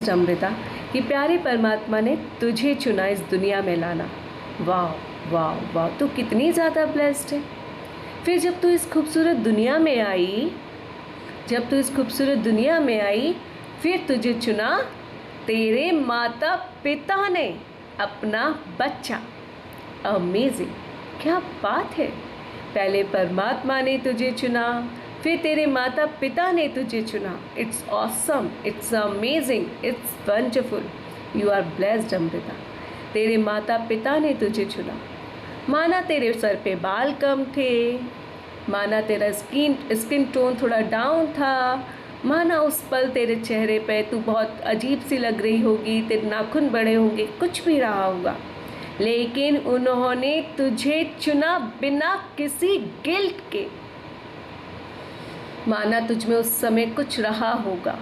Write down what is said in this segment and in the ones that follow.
अमृता कि प्यारे परमात्मा ने तुझे चुना इस दुनिया में लाना। वाह वाह वाह, तू कितनी ज़्यादा ब्लेस्ड है। फिर जब तू इस खूबसूरत दुनिया में आई, फिर तुझे चुना तेरे माता पिता ने अपना बच्चा। अमेजिंग, क्या बात है। पहले परमात्मा ने तुझे चुना, फिर तेरे माता पिता ने तुझे चुना। It's awesome, it's amazing, it's wonderful. You are blessed Amrita. तेरे माता पिता ने तुझे चुना। माना तेरे सर पे बाल कम थे, माना तेरा स्किन टोन थोड़ा डाउन था, माना उस पल तेरे चेहरे पे तू बहुत अजीब सी लग रही होगी, तेरे नाखून बड़े होंगे, कुछ भी रहा होगा, लेकिन उन्होंने तुझे चुना बिना किसी गिल्ट के। माना तुझ में उस समय कुछ रहा होगा,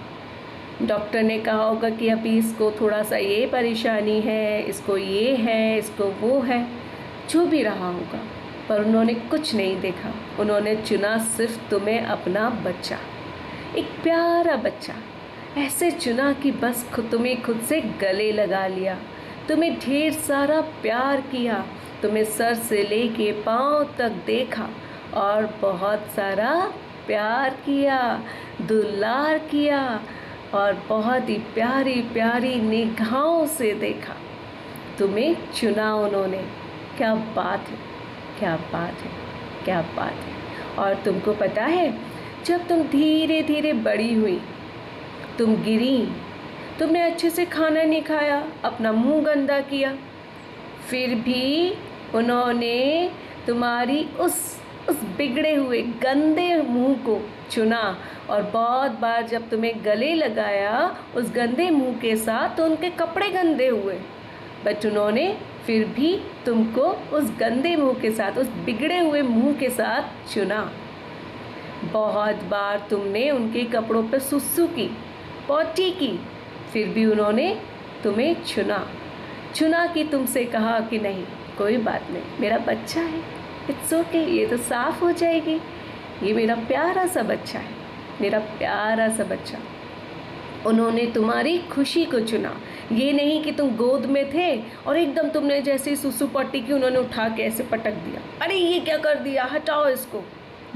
डॉक्टर ने कहा होगा कि अभी इसको थोड़ा सा ये परेशानी है, इसको ये है, इसको वो है, जो भी रहा होगा, पर उन्होंने कुछ नहीं देखा। उन्होंने चुना सिर्फ तुम्हें अपना बच्चा, एक प्यारा बच्चा। ऐसे चुना कि बस तुम्हें खुद से गले लगा लिया, तुम्हें ढेर सारा प्यार किया, तुम्हें सर से लेके पाँव तक देखा और बहुत सारा प्यार किया, दुलार किया और बहुत ही प्यारी प्यारी निगाहों से देखा। तुम्हें चुना उन्होंने। क्या बात है, क्या बात है, क्या बात है। और तुमको पता है, जब तुम धीरे धीरे बड़ी हुई, तुम गिरी, तुमने अच्छे से खाना नहीं खाया, अपना मुंह गंदा किया, फिर भी उन्होंने तुम्हारी उस बिगड़े हुए गंदे मुंह को चुना। और बहुत बार जब तुम्हें गले लगाया उस गंदे मुंह के साथ, तो उनके कपड़े गंदे हुए, बट उन्होंने फिर भी तुमको उस गंदे मुंह के साथ, उस बिगड़े हुए मुंह के साथ चुना। बहुत बार तुमने उनके कपड़ों पर सुसु की, पॉटी की, फिर भी उन्होंने तुम्हें चुना कि तुमसे कहा कि नहीं, कोई बात नहीं, मेरा बच्चा है, इट्स ओके, ये तो साफ हो जाएगी, ये मेरा प्यारा सा बच्चा है, मेरा प्यारा सा बच्चा। उन्होंने तुम्हारी खुशी को चुना। ये नहीं कि तुम गोद में थे और एकदम तुमने जैसे सुसु पट्टी की, उन्होंने उठा के ऐसे पटक दिया, अरे ये क्या कर दिया, हटाओ इसको।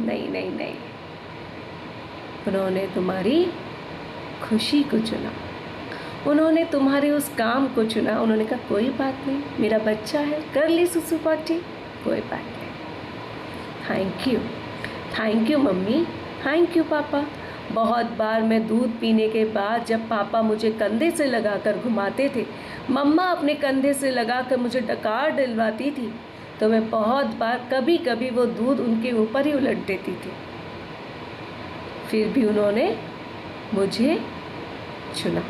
नहीं नहीं नहीं, उन्होंने तुम्हारी खुशी को चुना, उन्होंने तुम्हारे उस काम को चुना। उन्होंने कहा कोई बात नहीं, मेरा बच्चा है, कर ली सुसु पट्टी, कोई बात नहीं। Thank you mummy, thank you पापा। बहुत बार मैं दूध पीने के बाद जब पापा मुझे कंधे से लगाकर घुमाते थे, मम्मा अपने कंधे से लगाकर मुझे डकार दिलवाती थी, तो मैं बहुत बार कभी कभी वो दूध उनके ऊपर ही उलट देती थी, फिर भी उन्होंने मुझे चुना।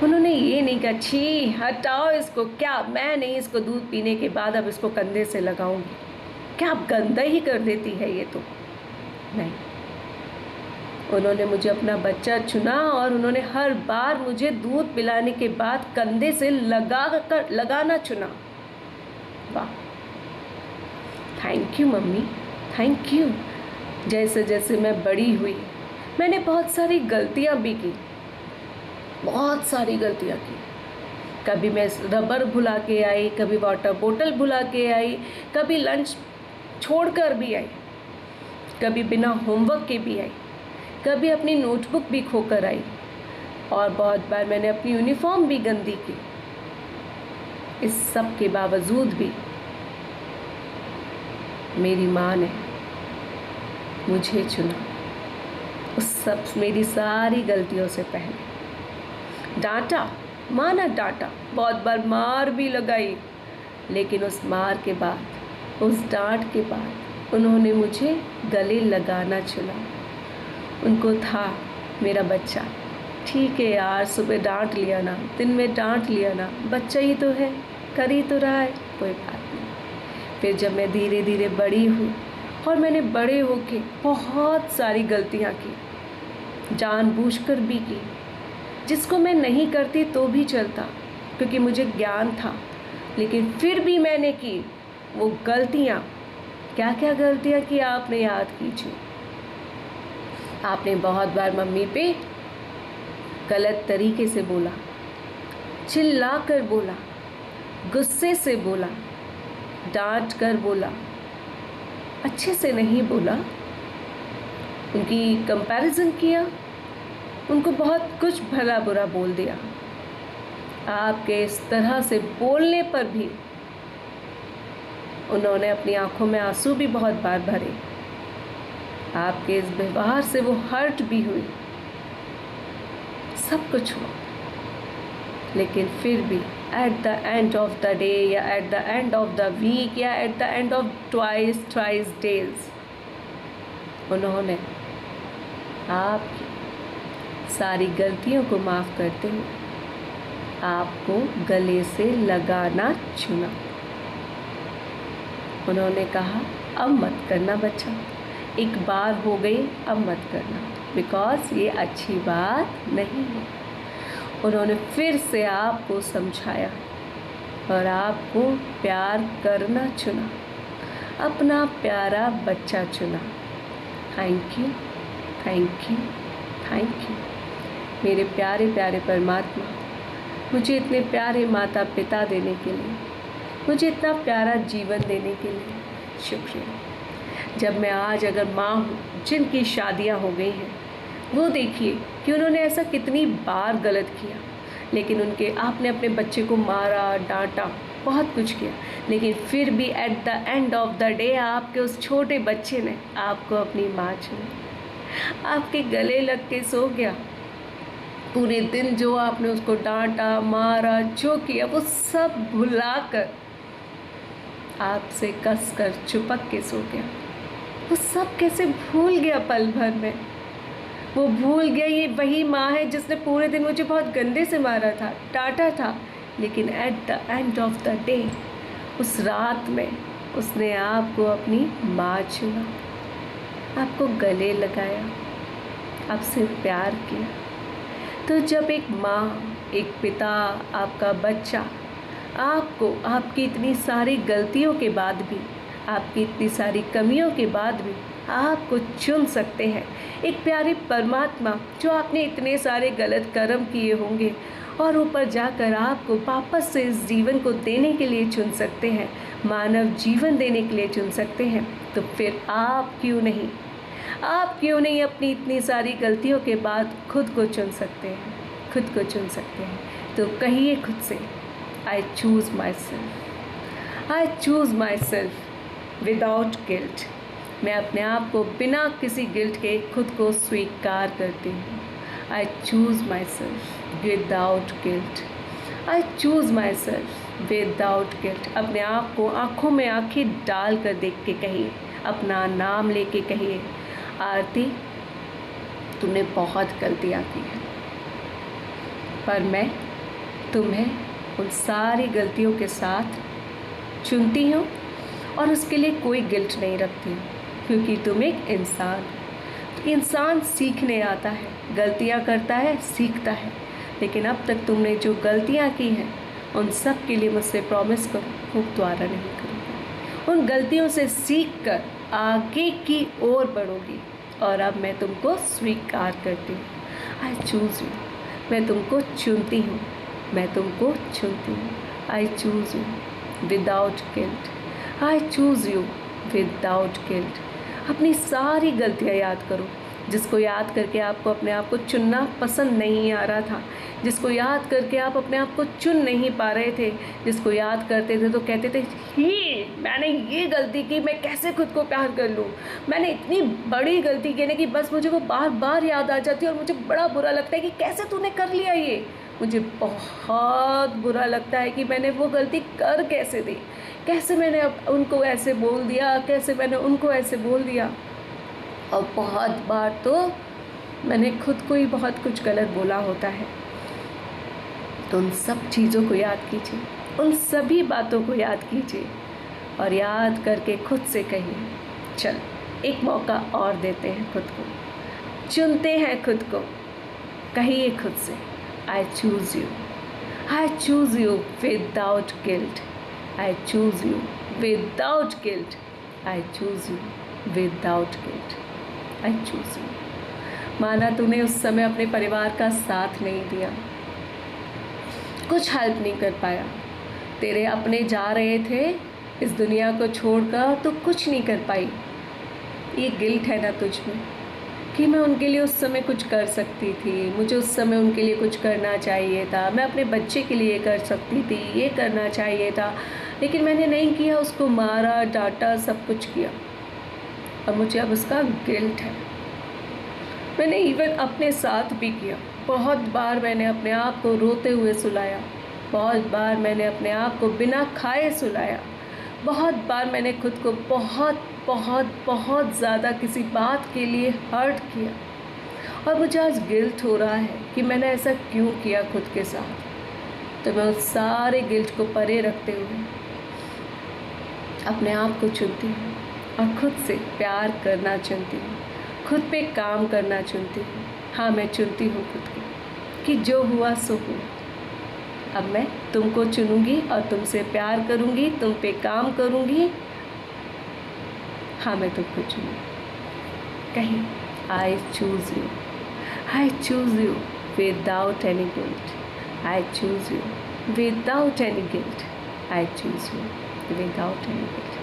उन्होंने ये नहीं कहा छी हटाओ इसको, क्या मैं नहीं इसको दूध पीने के बाद अब इसको कंधे से लगाऊंगी, क्या आप गंदा ही कर देती है ये तो। नहीं, उन्होंने मुझे अपना बच्चा चुना और उन्होंने हर बार मुझे दूध पिलाने के बाद कंधे से लगाना चुना। वाह, thank you mummy, thank you. जैसे जैसे मैं बड़ी हुई, मैंने बहुत सारी गलतियाँ भी की, बहुत सारी गलतियाँ की। कभी मैं रबर भुला के आई, कभी वाटर बोतल भुला के आई, कभी लंच छोड़कर भी आई, कभी बिना होमवर्क के भी आई, कभी अपनी नोटबुक भी खोकर आई, और बहुत बार मैंने अपनी यूनिफॉर्म भी गंदी की। इस सब के बावजूद भी मेरी माँ ने मुझे चुना, उस सब मेरी सारी गलतियों से पहले। डांटा, माना डांटा, बहुत बार मार भी लगाई, लेकिन उस मार के बाद, उस डांट के बाद उन्होंने मुझे गले लगाना चुना। उनको था मेरा बच्चा, ठीक है यार, सुबह डांट लिया ना, दिन में डांट लिया ना, बच्चा ही तो है, कर ही तो रहा है, कोई बात नहीं। फिर जब मैं धीरे धीरे बड़ी हुई और मैंने बड़े होके बहुत सारी गलतियाँ की, जानबूझकर भी की, जिसको मैं नहीं करती तो भी चलता क्योंकि मुझे ज्ञान था, लेकिन फिर भी मैंने की वो गलतियाँ। क्या क्या गलतियाँ की आपने याद कीजिए। आपने बहुत बार मम्मी पे गलत तरीके से बोला, चिल्ला कर बोला, गुस्से से बोला, डांट कर बोला, अच्छे से नहीं बोला, उनकी कंपैरिजन किया, उनको बहुत कुछ भला बुरा बोल दिया। आपके इस तरह से बोलने पर भी उन्होंने अपनी आंखों में आंसू भी बहुत बार भरे। आपके इस व्यवहार से वो हर्ट भी हुई, सब कुछ हुआ, लेकिन फिर भी at the end of the day या at the end of the week या at the end of twice days उन्होंने आपकी सारी गलतियों को माफ़ करते हुए आपको गले से लगाना चुना। उन्होंने कहा, अब मत करना बच्चा, एक बार हो गई, अब मत करना, बिकॉज़ ये अच्छी बात नहीं है। उन्होंने फिर से आपको समझाया और आपको प्यार करना चुना, अपना प्यारा बच्चा चुना। Thank you, thank you, thank you मेरे प्यारे प्यारे परमात्मा, मुझे इतने प्यारे माता पिता देने के लिए, मुझे इतना प्यारा जीवन देने के लिए शुक्रिया। जब मैं आज अगर माँ हूँ जिनकी शादियाँ हो गई हैं, वो देखिए कि उन्होंने ऐसा कितनी बार गलत किया, लेकिन आपने अपने बच्चे को मारा, डांटा, बहुत कुछ किया, लेकिन फिर भी at the end of the day आपके उस छोटे बच्चे ने आपको अपनी माँ चुनी, आपके गले लग के सो गया। पूरे दिन जो आपने उसको डांटा, मारा, जो किया, वो सब भुलाकर आपसे कस कर चिपक के सो गया। वो सब कैसे भूल गया पल भर में? वो भूल गया ये वही माँ है जिसने पूरे दिन मुझे बहुत गंदे से मारा था, डांटा था, लेकिन eight the end of the day उस रात में उसने आपको अपनी माँ चुना, आपको गले लगाया, आपसे प्यार किया। तो जब एक माँ, एक पिता, आपका बच्चा आपको आपकी इतनी सारी गलतियों के बाद भी, आपकी इतनी सारी कमियों के बाद भी आपको चुन सकते हैं, एक प्यारे परमात्मा जो आपने इतने सारे गलत कर्म किए होंगे और ऊपर जाकर आपको वापस से इस जीवन को देने के लिए चुन सकते हैं, मानव जीवन देने के लिए चुन सकते हैं, तो फिर आप क्यों नहीं अपनी इतनी सारी गलतियों के बाद खुद को चुन सकते हैं, खुद को चुन सकते हैं। तो कहिए खुद से, I choose my self without guilt. मैं अपने आप को बिना किसी गिल्ट के खुद को स्वीकार करती हूँ। I choose my self without guilt, I choose my self without guilt. अपने आप को आँखों में आँखें डाल कर देख के कहिए, अपना नाम लेके कहिए, आरती तुमने बहुत गलतियाँ की हैं, पर मैं तुम्हें उन सारी गलतियों के साथ चुनती हूँ और उसके लिए कोई गिल्ट नहीं रखती हूँ, क्योंकि तुम एक इंसान सीखने आता है, गलतियाँ करता है, सीखता है। लेकिन अब तक तुमने जो गलतियाँ की हैं उन सब के लिए मुझसे प्रॉमिस करो वो दोबारा नहीं करोगे, उन गलतियों से सीख कर आगे की ओर बढ़ोगी। और अब मैं तुमको स्वीकार करती हूँ, आई चूज़ यू, मैं तुमको चुनती हूँ, I choose you without guilt, I choose you without guilt. अपनी सारी गलतियाँ याद करो, जिसको याद करके आपको अपने आप को चुनना पसंद नहीं आ रहा था, जिसको याद करके आप अपने आप को चुन नहीं पा रहे थे, जिसको याद करते थे तो कहते थे ही मैंने ये गलती की, मैं कैसे खुद को प्यार कर लूँ, मैंने इतनी बड़ी गलती की ना कि बस मुझे वो बार बार याद आ जाती है और मुझे बड़ा बुरा लगता है कि कैसे तूने कर लिया ये। मुझे बहुत बुरा लगता है कि मैंने वो गलती कर कैसे दी, कैसे मैंने उनको ऐसे बोल दिया, कैसे मैंने उनको ऐसे बोल दिया। और बहुत बार तो मैंने खुद को ही बहुत कुछ गलत बोला होता है। तो उन सब चीज़ों को याद कीजिए, उन सभी बातों को याद कीजिए और याद करके खुद से कहिए, चल एक मौका और देते हैं खुद को, चुनते हैं खुद को। कहिए खुद से, I choose you without guilt, I choose you without guilt, I choose you without guilt, I choose you. माना तूने उस समय अपने परिवार का साथ नहीं दिया, कुछ हेल्प नहीं कर पाया, तेरे अपने जा रहे थे इस दुनिया को छोड़कर, तो कुछ नहीं कर पाई। ये गिल्ट है ना तुझ में कि मैं उनके लिए उस समय कुछ कर सकती थी, मुझे उस समय उनके लिए कुछ करना चाहिए था, मैं अपने बच्चे के लिए कर सकती थी, ये करना चाहिए था, लेकिन मैंने नहीं किया, उसको मारा, डांटा, सब कुछ किया, और मुझे अब उसका गिल्ट है। मैंने इवन अपने साथ भी किया, बहुत बार मैंने अपने आप को रोते हुए सुलाया, बहुत बार मैंने अपने आप को बिना खाए सुलाया, बहुत बार मैंने खुद को बहुत बहुत बहुत ज़्यादा किसी बात के लिए हर्ट किया, और मुझे आज गिल्ट हो रहा है कि मैंने ऐसा क्यों किया खुद के साथ। तो मैं उस सारे गिल्ट को परे रखते हुए अपने आप को चुनती हूँ और खुद से प्यार करना चुनती हूँ, खुद पे काम करना चुनती हूँ। हाँ, मैं चुनती हूँ खुद को कि जो हुआ सो हुआ। अब मैं तुमको चुनूँगी और तुमसे प्यार करूँगी, तुम पे काम करूँगी। हाँ, मैं तुमको चुनूँगी। कहीं I choose you, I choose you without any guilt, I choose you without any guilt, I choose you without any guilt.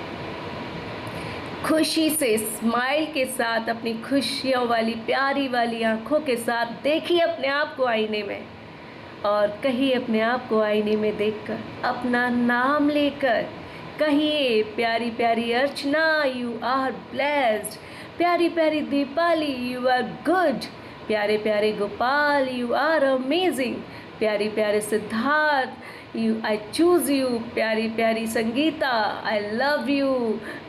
खुशी से, स्माइल के साथ, अपनी खुशियों वाली प्यारी वाली आँखों के साथ देखिए अपने आप को आईने में, और कहिए अपने आप को आईने में देखकर, अपना नाम लेकर कहिए, प्यारी प्यारी अर्चना यू आर ब्लेस्ड, प्यारी प्यारी दीपाली यू आर गुड, प्यारे प्यारे गोपाल यू आर अमेजिंग, प्यारी प्यारे Siddharth you I choose you, प्यारी प्यारी संगीता आई लव यू,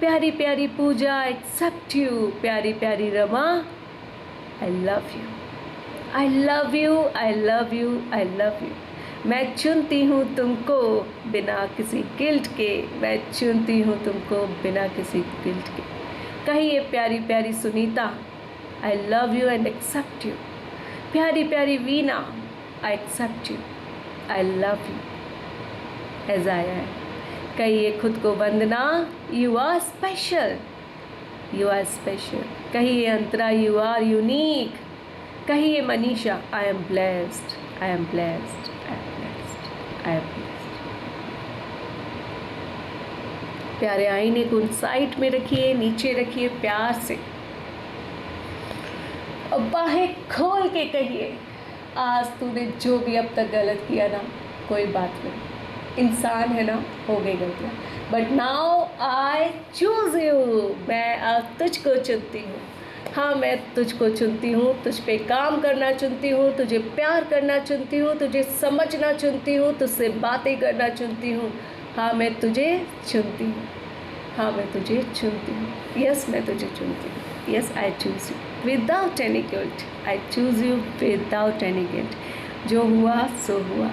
प्यारी प्यारी पूजा एक्सेप्ट यू, प्यारी प्यारी रमा आई love you, I love you, I love you, I love you. मैं चुनती हूँ तुमको बिना किसी गिल्ट के, मैं चुनती हूँ तुमको बिना किसी गिल्ट के। कहिए प्यारी प्यारी Sunita I love you and accept you, प्यारी प्यारी Veena I accept you, I love you as I am. कहिए खुद को Vandana you are special, you are special. कहिए अंतरा यू आर यूनिक। कहिए Manisha I am blessed, I am blessed, I am blessed, I am blessed. प्यारे आईने को साइड में रखिए, नीचे रखिए प्यार से, और बाहें खोल के कहिए आज तूने जो भी अब तक गलत किया ना, कोई बात नहीं, इंसान है ना, हो गई गलतियाँ, but now I choose you. मैं अब तुझको चुनती हूँ। हाँ, मैं तुझको चुनती हूँ, तुझ पे काम करना चुनती हूँ, तुझे प्यार करना चुनती हूँ, तुझे समझना चुनती हूँ, तुझसे बातें करना चुनती हूँ। हाँ, मैं तुझे चुनती हूँ। हाँ, मैं तुझे चुनती हूँ। यस, मैं तुझे चुनती हूँ। Yes, I choose you without any guilt, I choose you without any guilt. जो हुआ सो हुआ।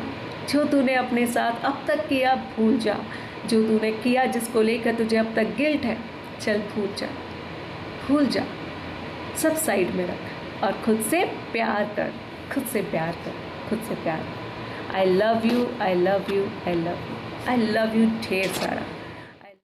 जो तूने अपने साथ अब तक किया भूल जा। जो तूने किया जिसको लेकर तुझे अब तक गिल्ट है, चल भूल जा, भूल जा, सब साइड में रख और खुद से प्यार कर, खुद से प्यार कर, खुद से प्यार। आई love you, I love you, I love you, I love you ढेर सारा।